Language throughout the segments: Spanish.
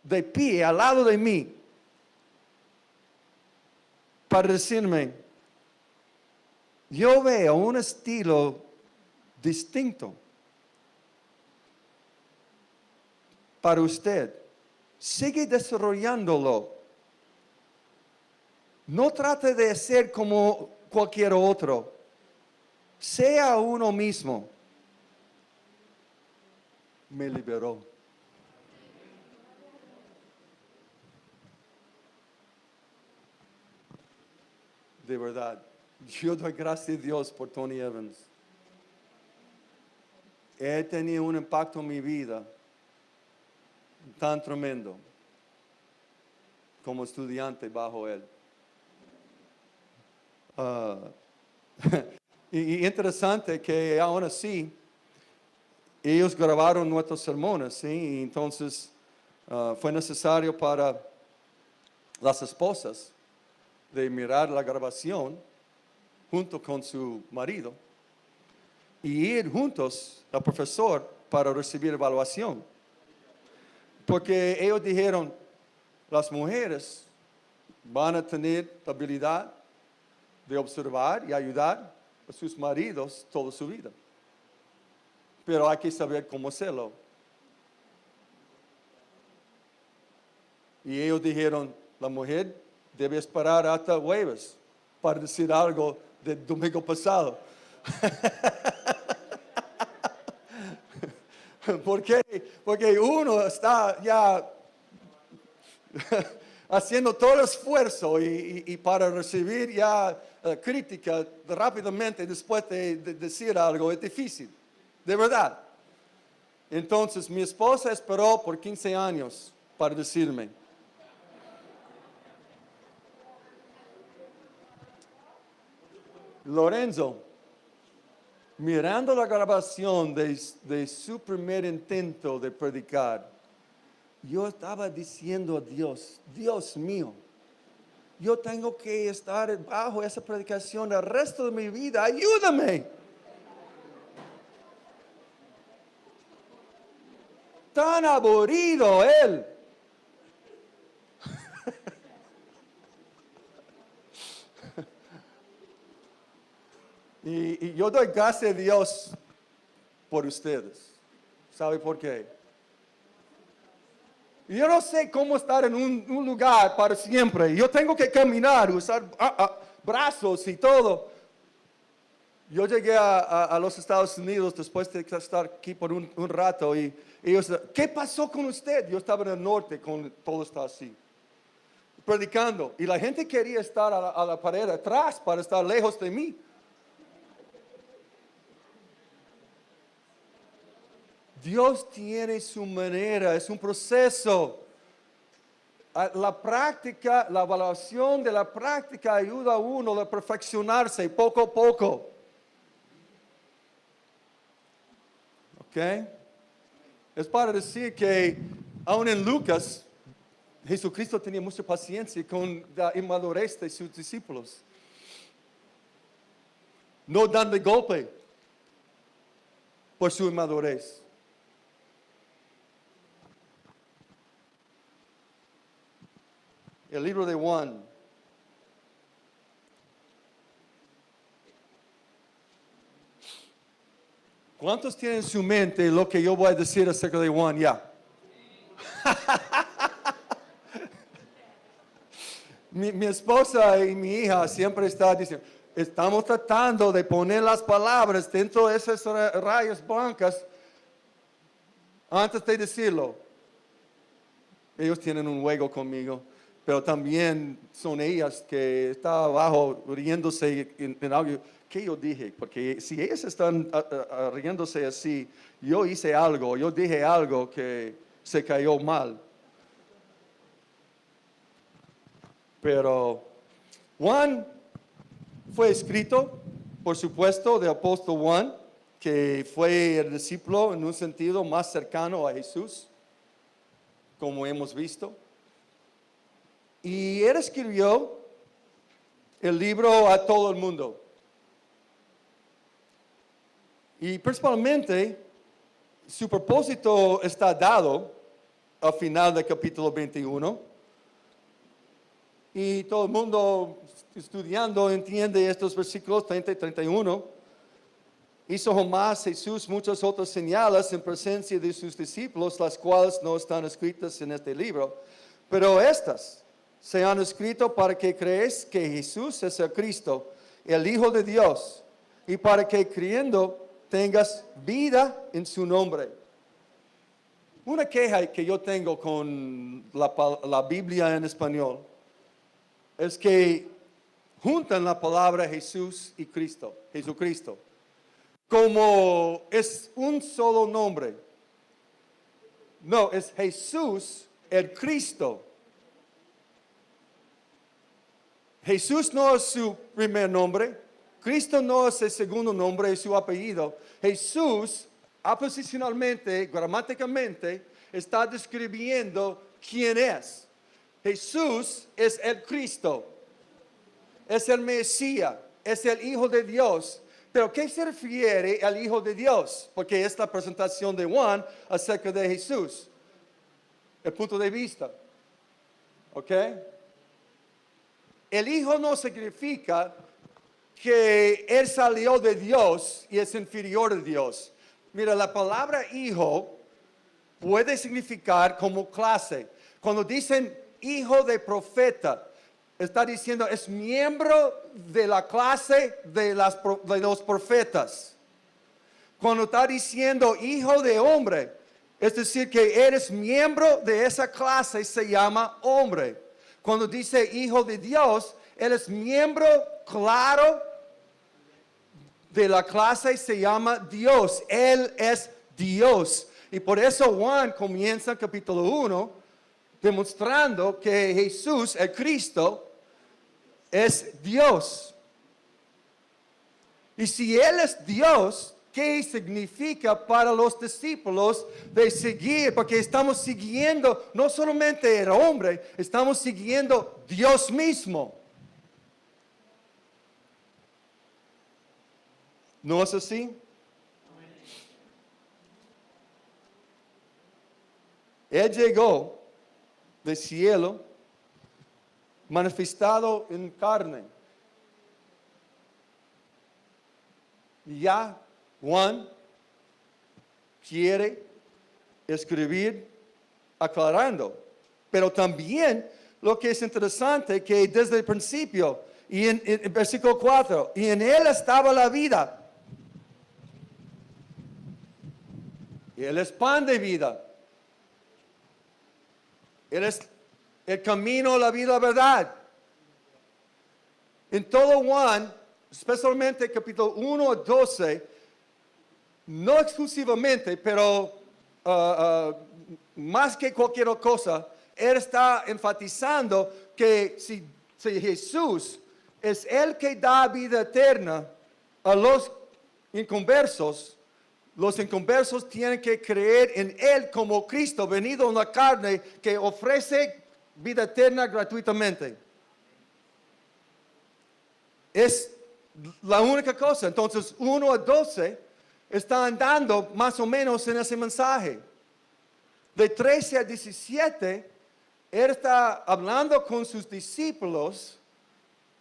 de pie al lado de mí para decirme, yo veo un estilo distinto para usted. Sigue desarrollándolo. No trate de ser como cualquier otro. Sea uno mismo. Me liberó. De verdad, yo doy gracias a Dios por Tony Evans. Él tenía un impacto en mi vida tan tremendo como estudiante bajo él. Y interesante que aún así, ellos grabaron nuestros sermones, ¿sí? Y entonces fue necesario para las esposas de mirar la grabación junto con su marido y ir juntos al profesor para recibir evaluación. Porque ellos dijeron, las mujeres van a tener la habilidad de observar y ayudar a sus maridos toda su vida. Pero hay que saber cómo hacerlo. Y ellos dijeron, la mujer debe esperar hasta jueves para decir algo del domingo pasado. ¿Por qué? Porque uno está ya haciendo todo el esfuerzo y para recibir ya crítica rápidamente después de decir algo es difícil, de verdad. Entonces mi esposa esperó por 15 años para decirme. Lorenzo, mirando la grabación de su primer intento de predicar, yo estaba diciendo a Dios, Dios mío, yo tengo que estar bajo esa predicación el resto de mi vida, ayúdame. Tan aburrido él. Y yo doy gracias a Dios por ustedes. ¿Sabe por qué? Yo no sé cómo estar en un lugar para siempre. Yo tengo que caminar, usar brazos y todo. Yo llegué a los Estados Unidos después de estar aquí por un rato y ellos, ¿qué pasó con usted? Yo estaba en el norte, todo está así, predicando. Y la gente quería estar a la pared atrás para estar lejos de mí. Dios tiene su manera, es un proceso. La práctica, la evaluación de la práctica ayuda a uno a perfeccionarse poco a poco. ¿Ok? Es para decir que aún en Lucas, Jesucristo tenía mucha paciencia con la inmadurez de sus discípulos. No dando golpe por su inmadurez. El libro de Juan. ¿Cuántos tienen en su mente lo que yo voy a decir acerca de Juan ya? mi esposa y mi hija siempre están diciendo, estamos tratando de poner las palabras dentro de esas rayas blancas antes de decirlo. Ellos tienen un juego conmigo. Pero también son ellas que están abajo riéndose en algo. ¿Qué yo dije? Porque si ellas están riéndose así, yo hice algo, yo dije algo que se cayó mal. Pero Juan fue escrito, por supuesto, del apóstol Juan, que fue el discípulo en un sentido más cercano a Jesús, como hemos visto. Y él escribió el libro a todo el mundo. Y principalmente, su propósito está dado al final del capítulo 21. Y todo el mundo estudiando entiende estos versículos 30 y 31. Hizo jamás Jesús muchas otras señales en presencia de sus discípulos, las cuales no están escritas en este libro, pero estas se han escrito para que creáis que Jesús es el Cristo, el Hijo de Dios, y para que creyendo tengas vida en su nombre. Una queja que yo tengo con la Biblia en español es que juntan la palabra Jesús y Cristo, Jesucristo, como es un solo nombre. No, es Jesús el Cristo. Jesús no es su primer nombre, Cristo no es el segundo nombre, es su apellido. Jesús, aposicionalmente, gramaticalmente, está describiendo quién es. Jesús es el Cristo, es el Mesías, es el Hijo de Dios. Pero ¿qué se refiere al Hijo de Dios? Porque es la presentación de Juan acerca de Jesús. El punto de vista. ¿Ok? El Hijo no significa que Él salió de Dios y es inferior a Dios. Mira, la palabra hijo puede significar como clase. Cuando dicen hijo de profeta, está diciendo es miembro de la clase de los profetas. Cuando está diciendo hijo de hombre, es decir que eres miembro de esa clase, se llama hombre. Cuando dice hijo de Dios, él es miembro claro de la clase, se llama Dios. Él es Dios. Y por eso Juan comienza en capítulo 1 demostrando que Jesús, el Cristo, es Dios. Y si Él es Dios, ¿qué significa para los discípulos de seguir? Porque estamos siguiendo no solamente el hombre, estamos siguiendo Dios mismo. ¿No es así? Él llegó del cielo, manifestado en carne. Y ya Juan quiere escribir aclarando. Pero también lo que es interesante, que desde el principio, y en versículo 4, y en él estaba la vida. Y él es pan de vida. Él es el camino, la vida, la verdad. En todo Juan, especialmente capítulo 1 a 12, no exclusivamente, pero más que cualquier cosa, él está enfatizando que si Jesús es el que da vida eterna a los inconversos, los inconversos tienen que creer en Él como Cristo, venido en la carne, que ofrece vida eterna gratuitamente. Es la única cosa. Entonces, 1 a 12 están dando más o menos en ese mensaje. De 13 a 17, Él está hablando con sus discípulos.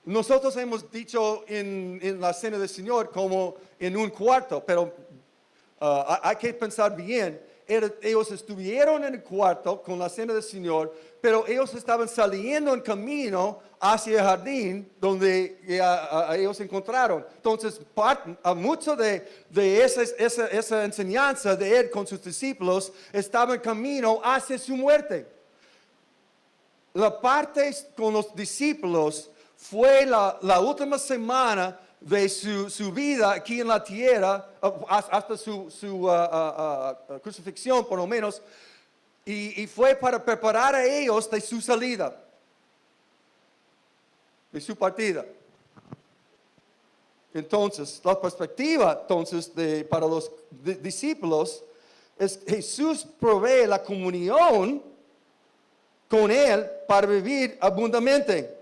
Nosotros hemos dicho en la cena del Señor como en un cuarto, pero hay que pensar bien. Ellos estuvieron en el cuarto con la cena del Señor, pero ellos estaban saliendo en camino hacia el jardín donde ellos encontraron. Entonces, mucho de esa enseñanza de Él con sus discípulos estaba en camino hacia su muerte. La parte con los discípulos fue la última semana de su vida aquí en la tierra, hasta su crucifixión por lo menos, y fue para preparar a ellos de su salida, de su partida. Entonces, la perspectiva para los discípulos es Jesús provee la comunión con Él para vivir abundantemente.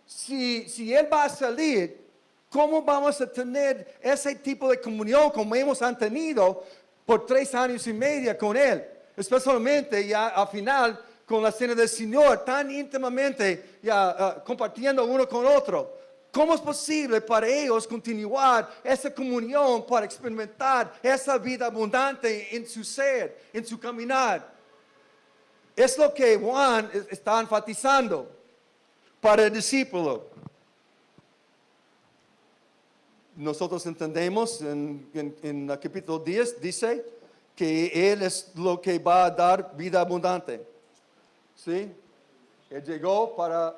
Si Él va a salir, ¿cómo vamos a tener ese tipo de comunión como hemos tenido por 3 años y medio con Él? especialmente ya al final con la cena del Señor, tan íntimamente ya compartiendo uno con otro. ¿Cómo es posible para ellos continuar esa comunión para experimentar esa vida abundante en su ser, en su caminar? Es lo que Juan está enfatizando para el discípulo. Nosotros entendemos en el capítulo 10, dice que Él es lo que va a dar vida abundante. ¿Sí? Él llegó para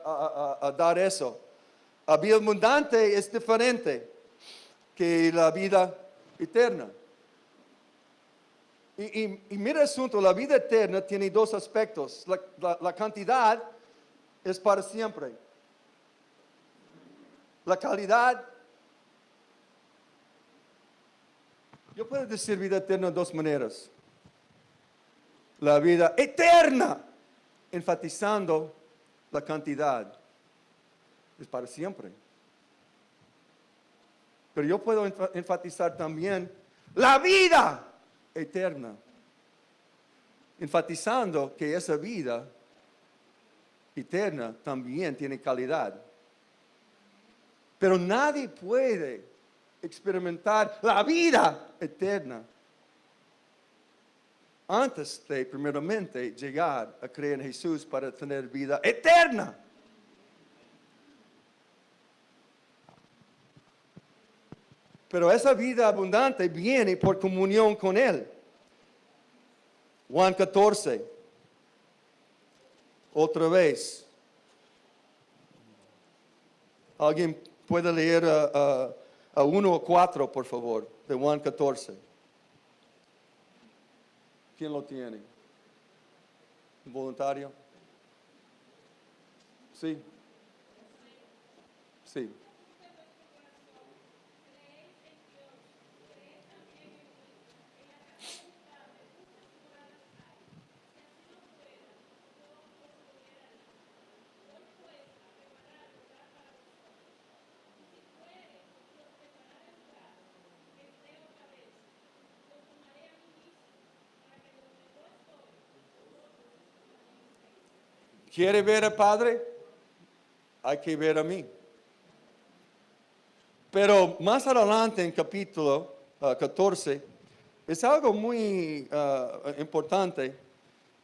a dar eso. La vida abundante es diferente que la vida eterna. Y mira el asunto, la vida eterna tiene dos aspectos. La cantidad es para siempre. La calidad, yo puedo decir vida eterna de dos maneras. La vida eterna, enfatizando la cantidad, es para siempre. Pero yo puedo enfatizar también la vida eterna, enfatizando que esa vida eterna también tiene calidad. Pero nadie puede experimentar la vida eterna antes de primeramente llegar a creer en Jesús para tener vida eterna. Pero esa vida abundante viene por comunión con Él. Juan 14. Otra vez. ¿Alguien puede leer a 1 o 4, por favor, de Juan 14? ¿Quién lo tiene? ¿Un voluntario? Sí. Sí. ¿Quiere ver al Padre? Hay que ver a mí. Pero más adelante en capítulo 14, es algo muy importante.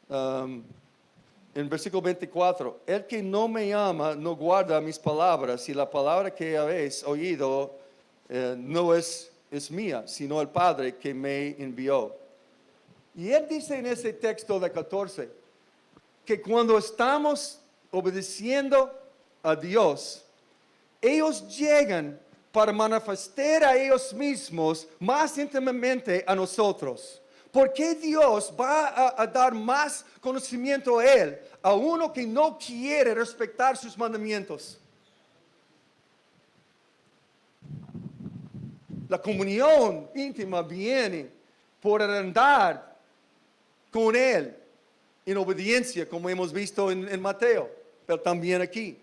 En versículo 24, el que no me ama no guarda mis palabras, y la palabra que habéis oído no es mía, sino el Padre que me envió. Y él dice en ese texto de 14, que cuando estamos obedeciendo a Dios, ellos llegan para manifestar a ellos mismos más íntimamente a nosotros. ¿Por qué Dios va a dar más conocimiento a Él a uno que no quiere respetar sus mandamientos? La comunión íntima viene por andar con Él en obediencia, como hemos visto en Mateo, pero también aquí.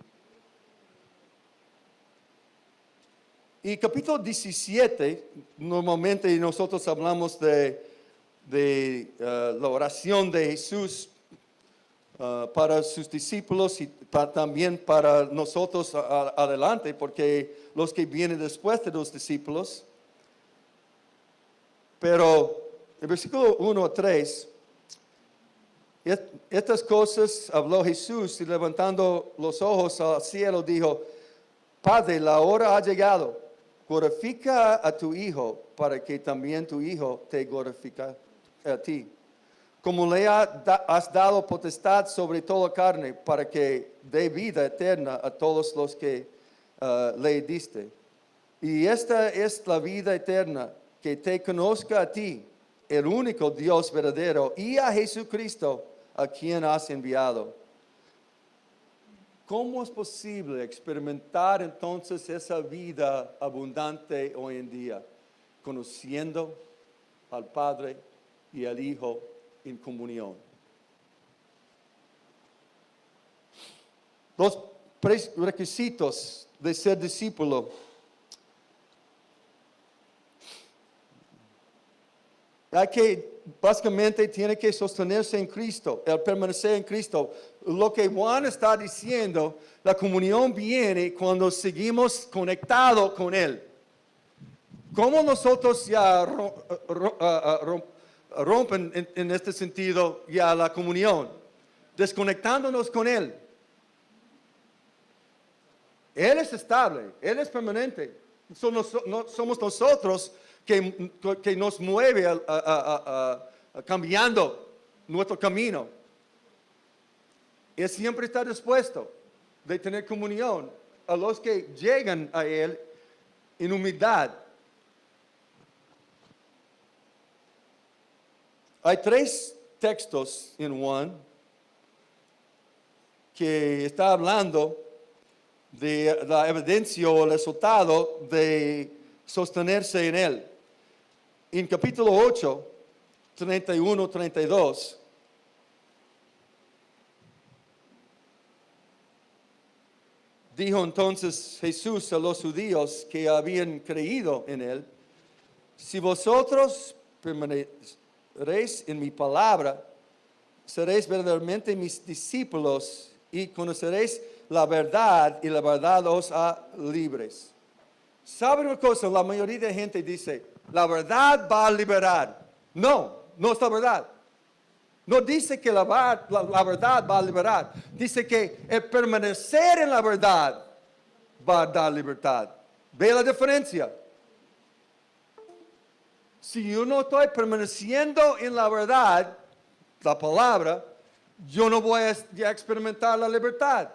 Y capítulo 17, normalmente nosotros hablamos de la oración de Jesús para sus discípulos y también para nosotros adelante, porque los que vienen después de los discípulos. Pero el versículo 1 a 3, estas cosas habló Jesús y levantando los ojos al cielo dijo: Padre, la hora ha llegado, glorifica a tu Hijo para que también tu Hijo te glorifique a ti. Como le has dado potestad sobre toda carne para que dé vida eterna a todos los que le diste. Y esta es la vida eterna, que te conozca a ti, el único Dios verdadero, y a Jesucristo, a quien has enviado. ¿Cómo es posible experimentar entonces esa vida abundante hoy en día? Conociendo al Padre y al Hijo en comunión. Los requisitos de ser discípulo. Hay que básicamente tiene que sostenerse en Cristo, el permanecer en Cristo. Lo que Juan está diciendo, la comunión viene cuando seguimos conectados con Él. ¿Cómo nosotros ya rompen en este sentido ya la comunión? Desconectándonos con Él. Él es estable, Él es permanente. Somos nosotros que nos mueve cambiando nuestro camino. Él siempre está dispuesto de tener comunión a los que llegan a Él en humildad. Hay 3 textos en Juan que está hablando de la evidencia o el resultado de sostenerse en Él. En capítulo 8, 31, 32, dijo entonces Jesús a los judíos que habían creído en Él: si vosotros permaneceréis en mi palabra, seréis verdaderamente mis discípulos y conoceréis la verdad, y la verdad os hará libres. ¿Saben una cosa? La mayoría de gente dice, la verdad va a liberar. No, no es la verdad. No dice que la verdad va a liberar. Dice que el permanecer en la verdad va a dar libertad. ¿Ve la diferencia? Si yo no estoy permaneciendo en la verdad, la palabra, yo no voy a experimentar la libertad.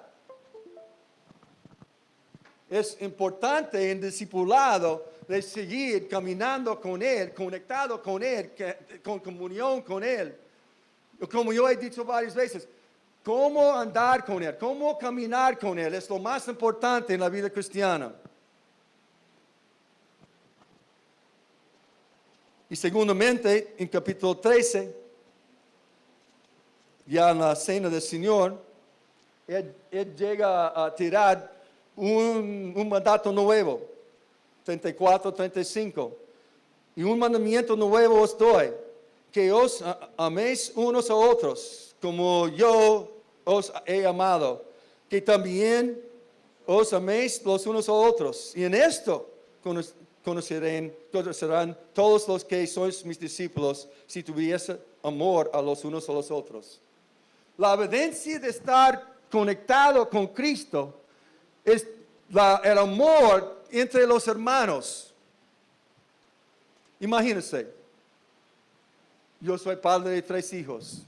Es importante en discipulado de seguir caminando con Él, conectado con Él, con comunión con Él. Como yo he dicho varias veces, cómo andar con Él, cómo caminar con Él es lo más importante en la vida cristiana. Y segundamente, en capítulo 13, ya en la cena del Señor, Él llega a tirar un mandato nuevo, 34, 35. Y un mandamiento nuevo os doy, que os améis unos a otros, como yo os he amado, que también os améis los unos a otros. Y en esto conocerán todos los que sois mis discípulos, si tuviese amor a los unos a los otros. La evidencia de estar conectado con Cristo es el amor entre los hermanos. Imagínense, yo soy padre de 3 hijos.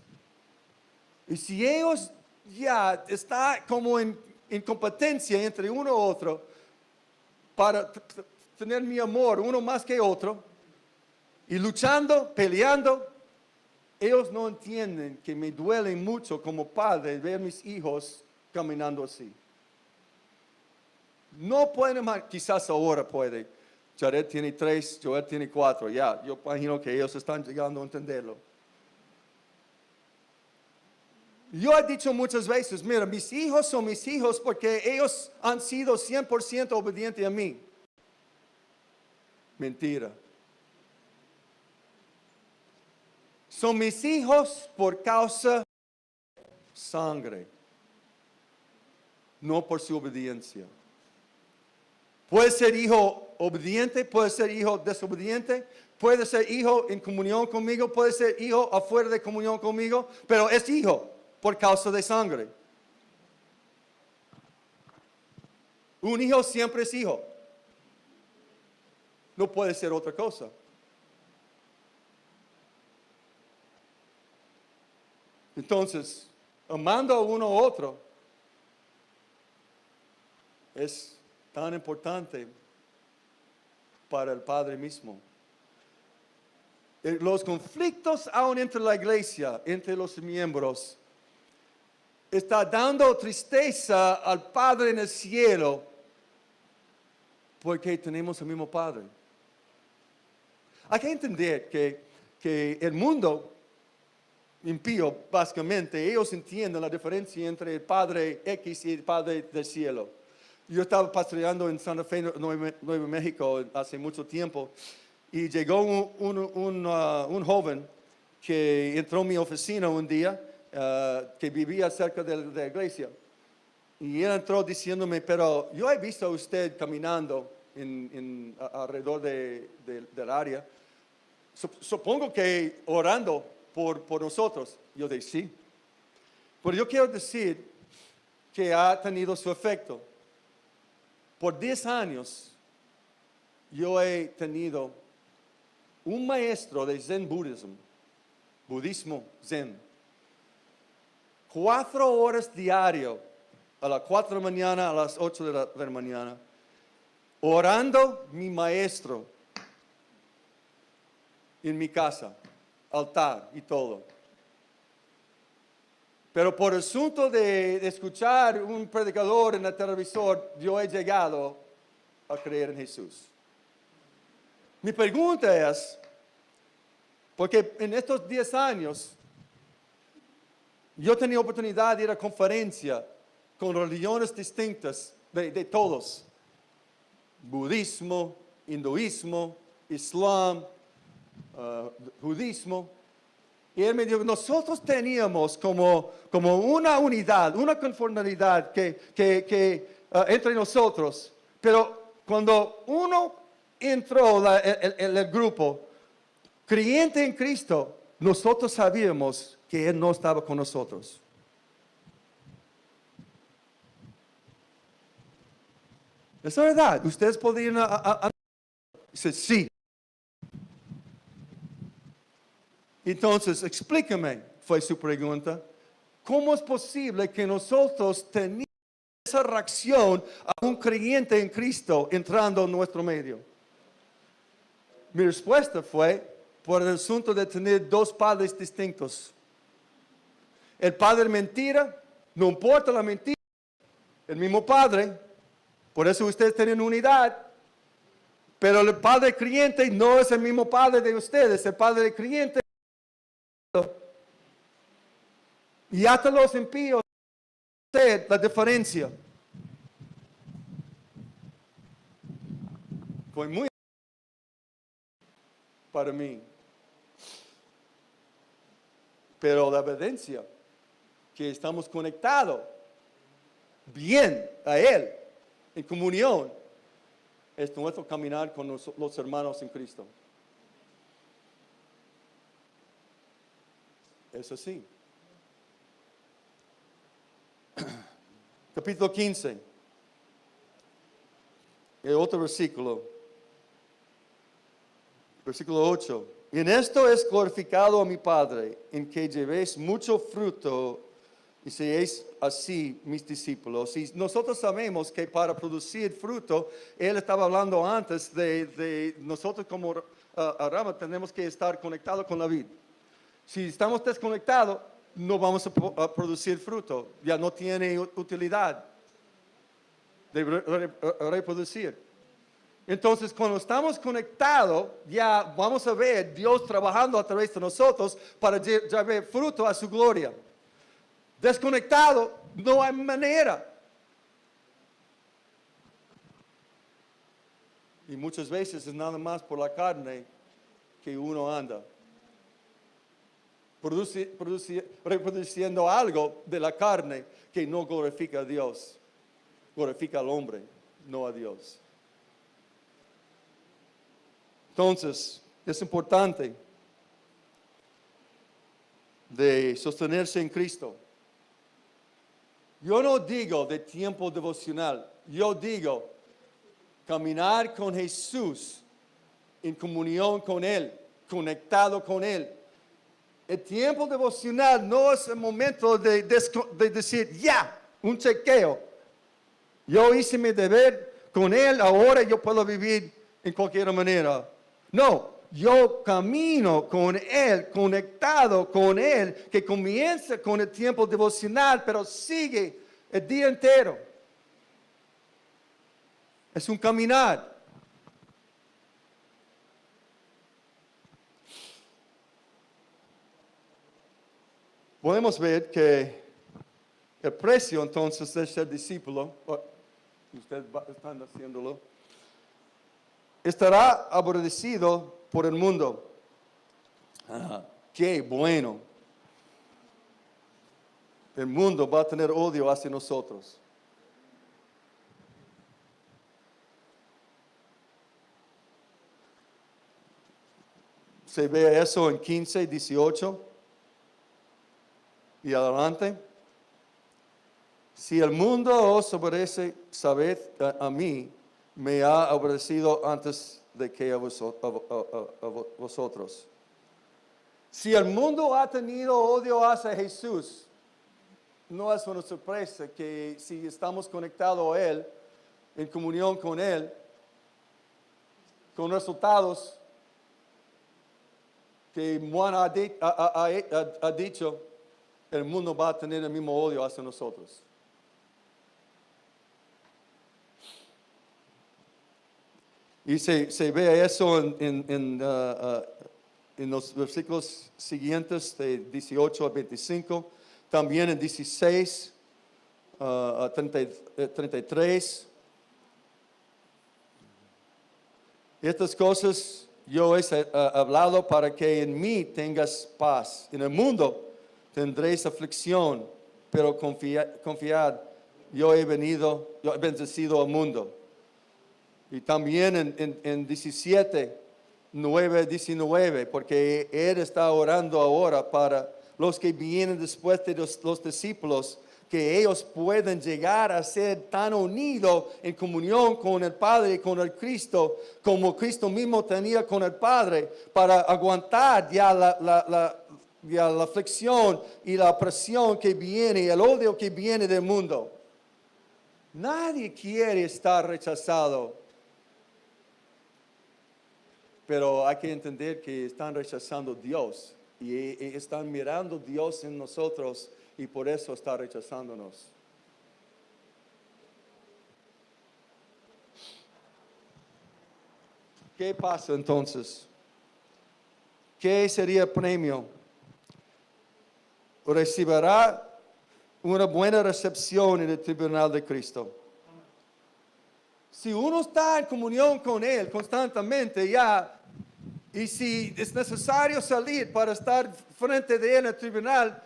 Y si ellos ya están como en competencia entre uno y otro para tener mi amor, uno más que otro, y luchando, peleando, ellos no entienden que me duele mucho como padre ver mis hijos caminando así. No pueden, quizás ahora puede. Jared tiene 3, Joel tiene 4, ya. Yo imagino que ellos están llegando a entenderlo. Yo he dicho muchas veces, mira, mis hijos son mis hijos porque ellos han sido 100% obedientes a mí. Mentira. Son mis hijos por causa de sangre, no por su obediencia. Puede ser hijo obediente, puede ser hijo desobediente, puede ser hijo en comunión conmigo, puede ser hijo afuera de comunión conmigo, pero es hijo por causa de sangre. Un hijo siempre es hijo. No puede ser otra cosa. Entonces, amando a uno a otro es tan importante para el Padre mismo. Los conflictos aún entre la iglesia, entre los miembros, está dando tristeza al Padre en el cielo porque tenemos el mismo Padre. Hay que entender que el mundo impío, básicamente, ellos entienden la diferencia entre el Padre X y el Padre del cielo. Yo estaba pastoreando en Santa Fe, Nuevo México, hace mucho tiempo, y llegó un joven que entró en mi oficina un día, que vivía cerca de la iglesia. Y él entró diciéndome, pero yo he visto a usted caminando alrededor del área. Supongo que orando por nosotros. Yo dije, sí. Pero yo quiero decir que ha tenido su efecto. Por 10 años, yo he tenido un maestro de Zen budismo Zen. 4 horas diario, a las 4 de la mañana, a las 8 de la mañana, orando mi maestro en mi casa, altar y todo. Pero por asunto de escuchar un predicador en el televisor, yo he llegado a creer en Jesús. Mi pregunta es, porque en estos 10 años, yo tenía oportunidad de ir a conferencias con religiones distintas de todos. Budismo, hinduismo, islam, budismo. Y él me dijo, nosotros teníamos como una unidad, una conformidad entre nosotros. Pero cuando uno entró en el grupo, creyente en Cristo, nosotros sabíamos que Él no estaba con nosotros. ¿Es verdad? ¿Ustedes podrían dice, sí. Entonces, explícame, fue su pregunta, ¿cómo es posible que nosotros teníamos esa reacción a un creyente en Cristo entrando en nuestro medio? Mi respuesta fue por el asunto de tener 2 padres distintos. El padre mentira, no importa la mentira, el mismo padre, por eso ustedes tienen unidad, pero el padre creyente no es el mismo padre de ustedes, el padre creyente. Y hasta los impíos saben la diferencia. Fue muy para mí. Pero la evidencia que estamos conectados bien a Él, en comunión, es nuestro caminar con los hermanos en Cristo. Es así. Capítulo 15. El otro versículo. Versículo 8. Y en esto es glorificado a mi Padre, en que llevéis mucho fruto y seáis así mis discípulos. Y nosotros sabemos que para producir fruto, Él estaba hablando antes de nosotros como rama tenemos que estar conectados con la vid. Si estamos desconectados, no vamos a producir fruto. Ya no tiene utilidad de reproducir. Entonces, cuando estamos conectados, ya vamos a ver Dios trabajando a través de nosotros para llevar fruto a su gloria. Desconectado, no hay manera. Y muchas veces es nada más por la carne que uno anda. Reproduciendo algo de la carne que no glorifica a Dios. Glorifica al hombre, no a Dios. Entonces, es importante de sostenerse en Cristo. Yo no digo de tiempo devocional, yo digo caminar con Jesús en comunión con Él, conectado con Él. El tiempo devocional no es el momento de decir, ya, un chequeo. Yo hice mi deber con Él, ahora yo puedo vivir en cualquier manera. No, yo camino con Él, conectado con Él, que comienza con el tiempo devocional, pero sigue el día entero. Es un caminar. Podemos ver que el precio entonces de ser discípulo, ustedes están haciéndolo, estará aborrecido por el mundo. Qué bueno. El mundo va a tener odio hacia nosotros. Se ve eso en 15, 18 y adelante. Si el mundo os obedece, sabed a mí, me ha obedecido antes de que a vosotros. Si el mundo ha tenido odio hacia Jesús, no es una sorpresa que si estamos conectados a Él, en comunión con Él, con resultados que Juan ha dicho, el mundo va a tener el mismo odio hacia nosotros. Y se ve eso en los versículos siguientes de 18 a 25, también en 16 a 33. Estas cosas yo he hablado para que en mí tengas paz. En el mundo tendréis aflicción, pero confiad, yo he bendecido al mundo. Y también en 17, 9, 19, porque Él está orando ahora para los que vienen después de los discípulos, que ellos puedan llegar a ser tan unidos en comunión con el Padre y con el Cristo, como Cristo mismo tenía con el Padre, para aguantar ya la aflicción y la presión que viene, el odio que viene del mundo. Nadie quiere estar rechazado. Pero hay que entender que están rechazando a Dios y están mirando a Dios en nosotros y por eso está rechazándonos. ¿Qué pasa entonces? ¿Qué sería el premio? Recibirá una buena recepción en el tribunal de Cristo. Si uno está en comunión con Él constantemente ya, y si es necesario salir para estar frente de Él en el tribunal,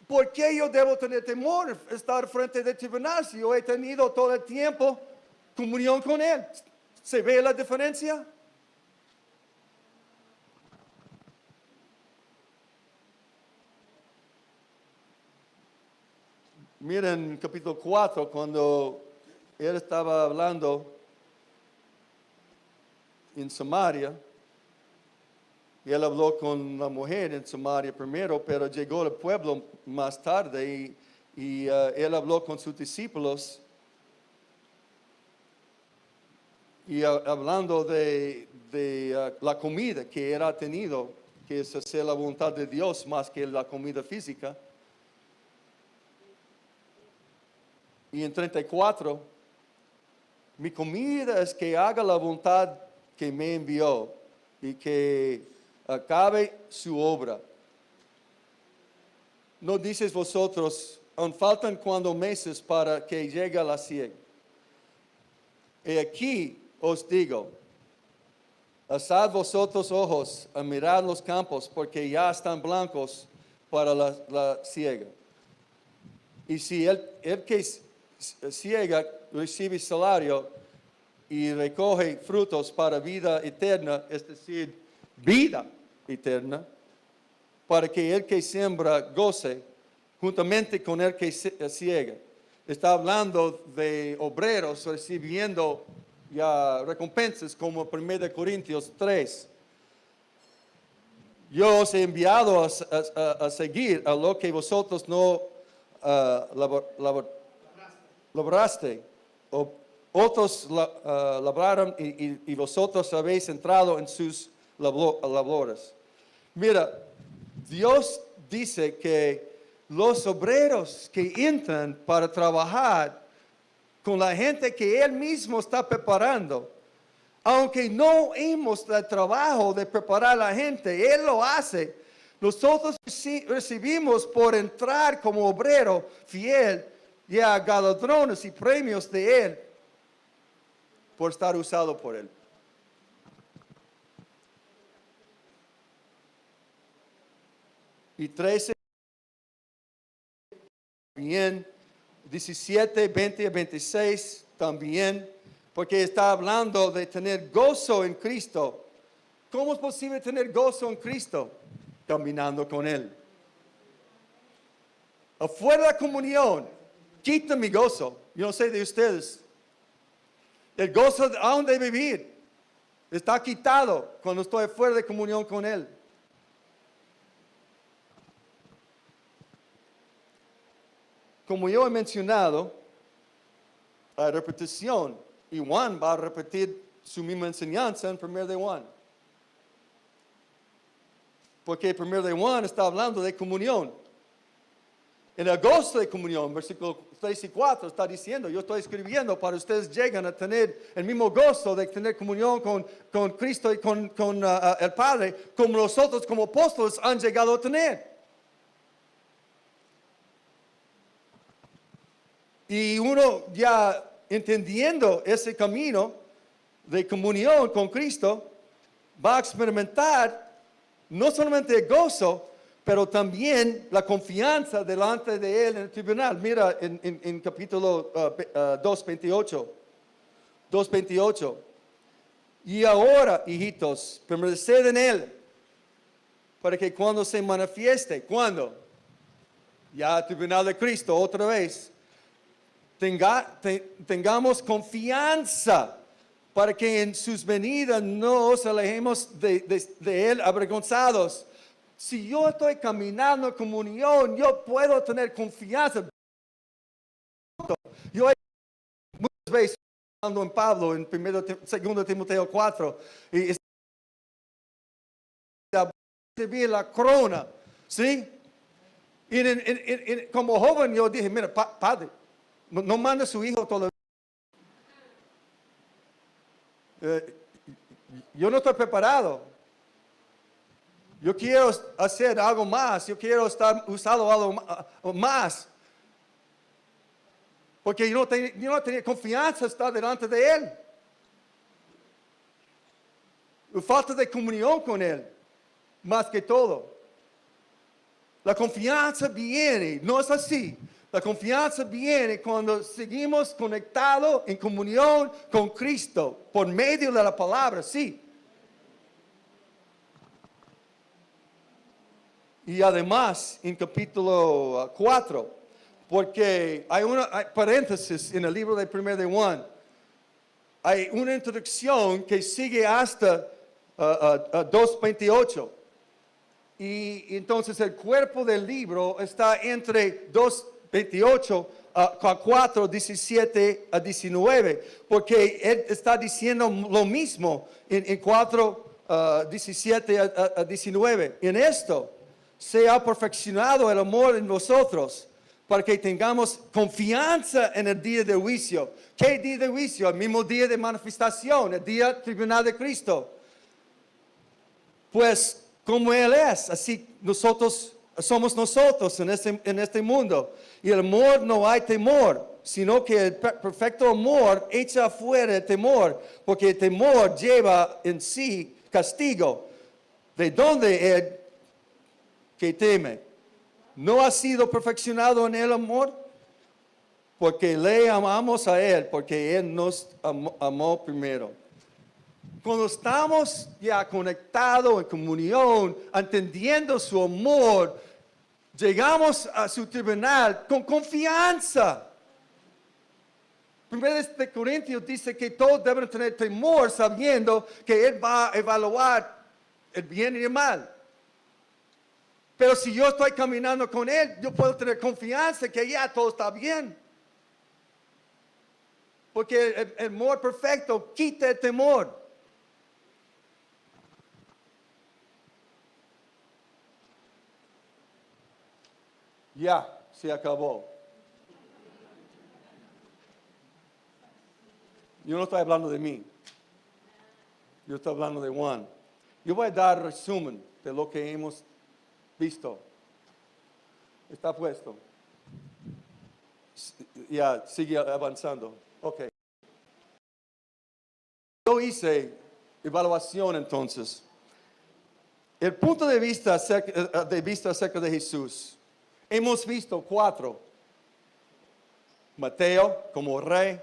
¿por qué yo debo tener temor de estar frente del tribunal si yo he tenido todo el tiempo comunión con Él? ¿Se ve la diferencia? Miren capítulo 4, cuando Él estaba hablando en Samaria, y Él habló con la mujer en Samaria primero, pero llegó al pueblo más tarde y Él habló con sus discípulos y hablando de la comida que Él ha tenido, que es hacer la voluntad de Dios más que la comida física. Y en 34, mi comida es que haga la voluntad que me envió y que acabe su obra. No dices vosotros, aún faltan cuando meses para que llegue la siega. Y aquí os digo, alzad vosotros ojos a mirar los campos, porque ya están blancos para la siega. Y si el que siega recibe salario y recoge frutos para vida eterna, es decir, vida eterna, para que el que siembra goce juntamente con el que siega. Está hablando de obreros recibiendo ya recompensas como 1 Corintios 3. Yo os he enviado a seguir a lo que vosotros no labraste, o otros labraron y vosotros habéis entrado en sus labores. Mira, Dios dice que los obreros que entran para trabajar con la gente que Él mismo está preparando, aunque no hemos el trabajo de preparar a la gente, Él lo hace. Nosotros recibimos por entrar como obrero fiel ya galardones y premios de Él por estar usado por Él. y 13, bien, 17, 20 y 26 también, porque está hablando de tener gozo en Cristo. ¿Cómo es posible tener gozo en Cristo? Caminando con Él. Afuera de la comunión, quita mi gozo. Yo no sé de ustedes. El gozo aún de vivir está quitado cuando estoy fuera de comunión con Él. Como yo he mencionado, hay repetición. Y Juan va a repetir su misma enseñanza en 1 de Juan. Porque 1 de Juan está hablando de comunión. En el gozo de comunión, versículos 3 y 4, está diciendo, yo estoy escribiendo para ustedes lleguen a tener el mismo gozo de tener comunión con Cristo y con el Padre, como nosotros como apóstoles han llegado a tener. Y uno ya entendiendo ese camino de comunión con Cristo, va a experimentar no solamente el gozo, pero también la confianza delante de Él en el tribunal. Mira en capítulo 2:28. 2:28. Y ahora, hijitos, permaneced en Él, para que cuando se manifieste, ¿cuándo? Ya el tribunal de Cristo, otra vez, tengamos confianza para que en sus venidas no os alejemos de Él avergonzados. Si yo estoy caminando en comunión, yo puedo tener confianza. Yo he muchas veces hablando en Pablo, en 2 Timoteo 4, y recibí la corona, ¿sí? Y como joven yo dije, mira, padre, no mande a su hijo todavía. Yo no estoy preparado. Yo quiero hacer algo más. Yo quiero estar usando algo más. Porque yo no tenía confianza estar delante de Él. Falta de comunión con Él. Más que todo. La confianza viene. No es así. La confianza viene cuando seguimos conectados en comunión con Cristo. Por medio de la palabra, sí. Y además, en capítulo 4, porque hay paréntesis en el libro de 1 de Juan, hay una introducción que sigue hasta 2:28. Y entonces el cuerpo del libro está entre 2:28 a 4:17 a 19, porque él está diciendo lo mismo en 4:17 a 19. En esto se ha perfeccionado el amor en nosotros, para que tengamos confianza en el día de juicio. ¿Qué día de juicio? El mismo día de manifestación, el día tribunal de Cristo. Pues como Él es, así nosotros somos nosotros en este mundo. Y el amor no hay temor, sino que el perfecto amor echa afuera el temor, porque el temor lleva en sí castigo. ¿De dónde es que teme? ¿No ha sido perfeccionado en el amor? Porque le amamos a Él, porque Él nos amó primero. Cuando estamos ya conectados en comunión, entendiendo su amor, llegamos a su tribunal con confianza. 1 de Corintios dice que todos deben tener temor sabiendo que Él va a evaluar el bien y el mal. Pero si yo estoy caminando con Él, yo puedo tener confianza que ya todo está bien. Porque el amor perfecto quita el temor. Ya, se acabó. Yo no estoy hablando de mí. Yo estoy hablando de Juan. Yo voy a dar resumen de lo que hemos visto. Está puesto. Ya, sigue avanzando. Ok. Yo hice evaluación entonces. El punto de vista acerca de Jesús. Hemos visto 4. Mateo como rey,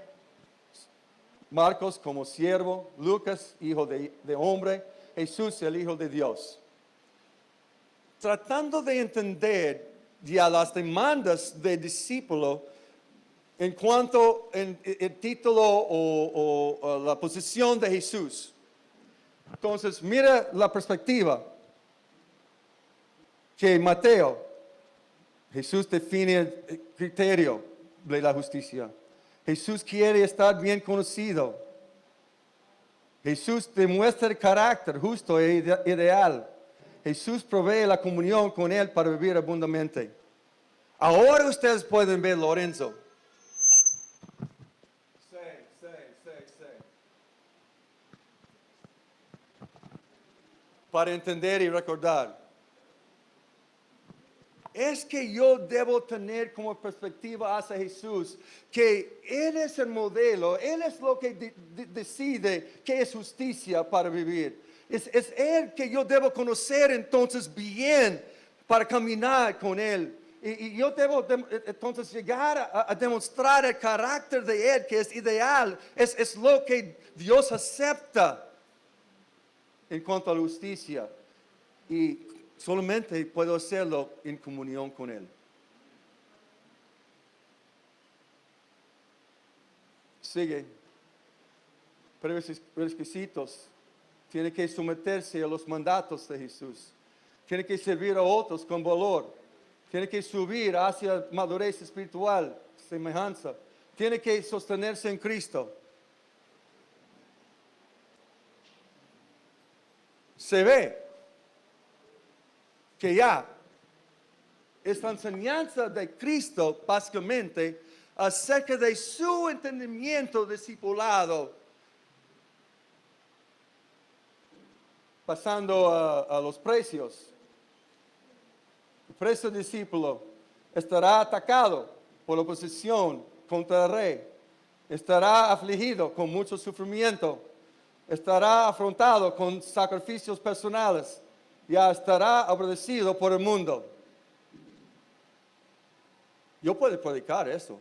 Marcos como siervo, Lucas, hijo de hombre, Jesús, el Hijo de Dios. Tratando de entender ya las demandas del discípulo en cuanto al título o la posición de Jesús. Entonces, mira la perspectiva que Mateo, Jesús define el criterio de la justicia. Jesús quiere estar bien conocido. Jesús demuestra el carácter justo e ideal. Jesús provee la comunión con Él para vivir abundantemente. Ahora ustedes pueden ver Lorenzo. Sí. Para entender y recordar. Es que yo debo tener como perspectiva hacia Jesús que Él es el modelo, Él es lo que decide qué es justicia para vivir. Es Él que yo debo conocer entonces bien para caminar con Él. Y yo debo entonces llegar a demostrar el carácter de Él que es ideal, es lo que Dios acepta en cuanto a la justicia. Y solamente puedo hacerlo en comunión con Él. Sigue. Requisitos. Tiene que someterse a los mandatos de Jesús. Tiene que servir a otros con valor. Tiene que subir hacia madurez espiritual, semejanza. Tiene que sostenerse en Cristo. Se ve que ya esta enseñanza de Cristo básicamente acerca de su entendimiento discipulado, pasando a los precios. El precio discípulo estará atacado por la oposición contra el rey, estará afligido con mucho sufrimiento, estará afrontado con sacrificios personales, ya estará obedecido por el mundo. Yo puedo predicar eso.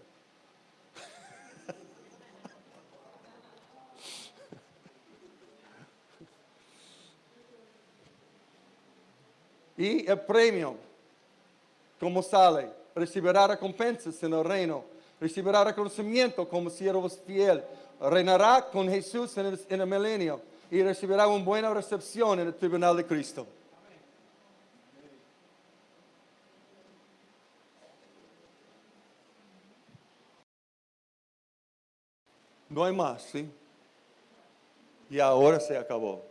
Y el premio, ¿cómo sale? Recibirá recompensas en el reino, recibirá reconocimiento como siervo fiel, reinará con Jesús en el milenio y recibirá una buena recepción en el tribunal de Cristo. No hay más, ¿sí? Y ahora se acabó.